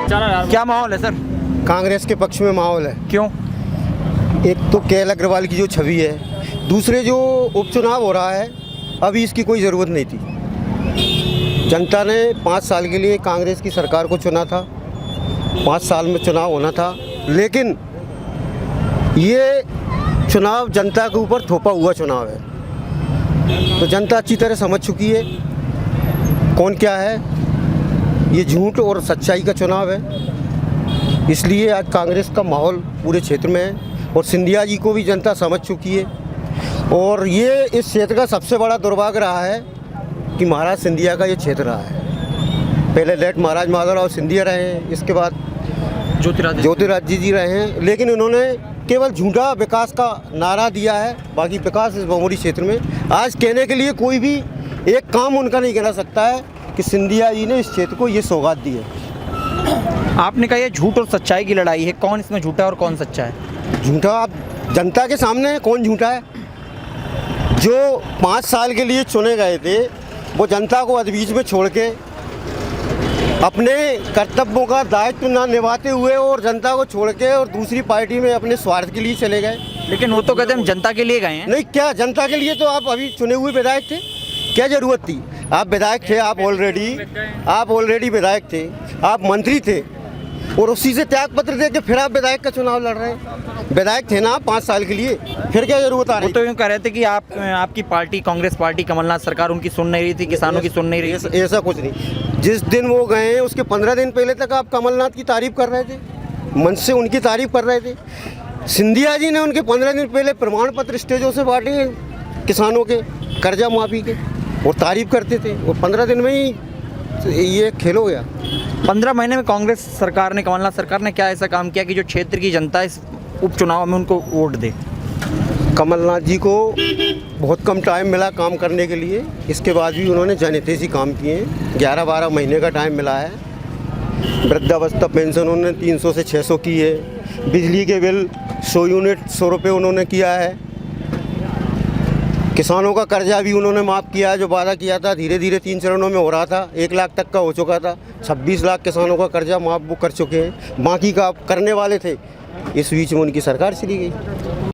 क्या माहौल है सर? कांग्रेस के पक्ष में माहौल है। क्यों? एक तो केएल अग्रवाल की जो छवि है, दूसरे जो उपचुनाव हो रहा है अभी इसकी कोई ज़रूरत नहीं थी। जनता ने 5 साल के लिए कांग्रेस की सरकार को चुना था, 5 साल में चुनाव होना था, लेकिन ये चुनाव जनता के ऊपर थोपा हुआ चुनाव है। तो जनता अच्छी तरह समझ चुकी है कौन क्या है। ये झूठ और सच्चाई का चुनाव है, इसलिए आज कांग्रेस का माहौल पूरे क्षेत्र में है और सिंधिया जी को भी जनता समझ चुकी है। और ये इस क्षेत्र का सबसे बड़ा दुर्भाग्य रहा है कि महाराज सिंधिया का ये क्षेत्र रहा है। पहले लेट महाराज माधवराव सिंधिया रहे हैं, इसके बाद ज्योतिरादित्य जी रहे हैं, लेकिन उन्होंने केवल झूठा विकास का नारा दिया है। बाकी विकास इस भमोरी क्षेत्र में आज कहने के लिए कोई भी एक काम उनका नहीं कहना सकता है कि सिंधिया जी ने इस क्षेत्र को ये सौगात दी है। आपने कहा ये झूठ और सच्चाई की लड़ाई है, कौन इसमें झूठा है और कौन सच्चा है? झूठा आप जनता के सामने है, कौन झूठा है? जो 5 साल के लिए चुने गए थे वो जनता को अधबीच में छोड़ के अपने कर्तव्यों का दायित्व ना निभाते हुए और जनता को छोड़ के और दूसरी पार्टी में अपने स्वार्थ के लिए चले गए। लेकिन वो तो कहते हैं हम जनता के लिए गए हैं। नहीं, क्या जनता के लिए? तो आप अभी चुने हुए विधायक थे, क्या ज़रूरत थी? आप विधायक थे, आप ऑलरेडी विधायक थे, आप मंत्री थे और उसी से त्याग पत्र दे के फिर आप विधायक का चुनाव लड़ रहे हैं। विधायक थे ना 5 साल के लिए, फिर क्या जरूरत आ रही? वो तो यूँ कह रहे थे कि आपकी पार्टी कांग्रेस पार्टी कमलनाथ सरकार उनकी सुन नहीं रही थी, किसानों की सुन नहीं रही थी। ऐसा कुछ नहीं। जिस दिन वो गए हैं उसके 15 दिन पहले तक आप कमलनाथ की तारीफ कर रहे थे, मन से उनकी तारीफ कर रहे थे। सिंधिया जी ने उनके 15 दिन पहले प्रमाण पत्र स्टेजों से बांटे हैं किसानों के कर्जा माफी के और तारीफ करते थे, और 15 दिन में ही ये खेल हो गया। 15 महीने में कांग्रेस सरकार ने, कमलनाथ सरकार ने क्या ऐसा काम किया कि जो क्षेत्र की जनता इस उपचुनाव में उनको वोट दे? कमलनाथ जी को बहुत कम टाइम मिला काम करने के लिए, इसके बाद भी उन्होंने जनहितैषी काम किए हैं। 11-12 महीने का टाइम मिला है। वृद्धावस्था पेंशन उन्होंने 300 से 600 की है। बिजली के बिल 100 यूनिट 100 रुपये उन्होंने किया है। किसानों का कर्जा भी उन्होंने माफ़ किया है, जो वादा किया था धीरे धीरे 3 चरणों में हो रहा था, 1 लाख तक का हो चुका था। 26 लाख किसानों का कर्जा माफ़ वो कर चुके हैं, बाकी का करने वाले थे। इस बीच में उनकी सरकार चली गई।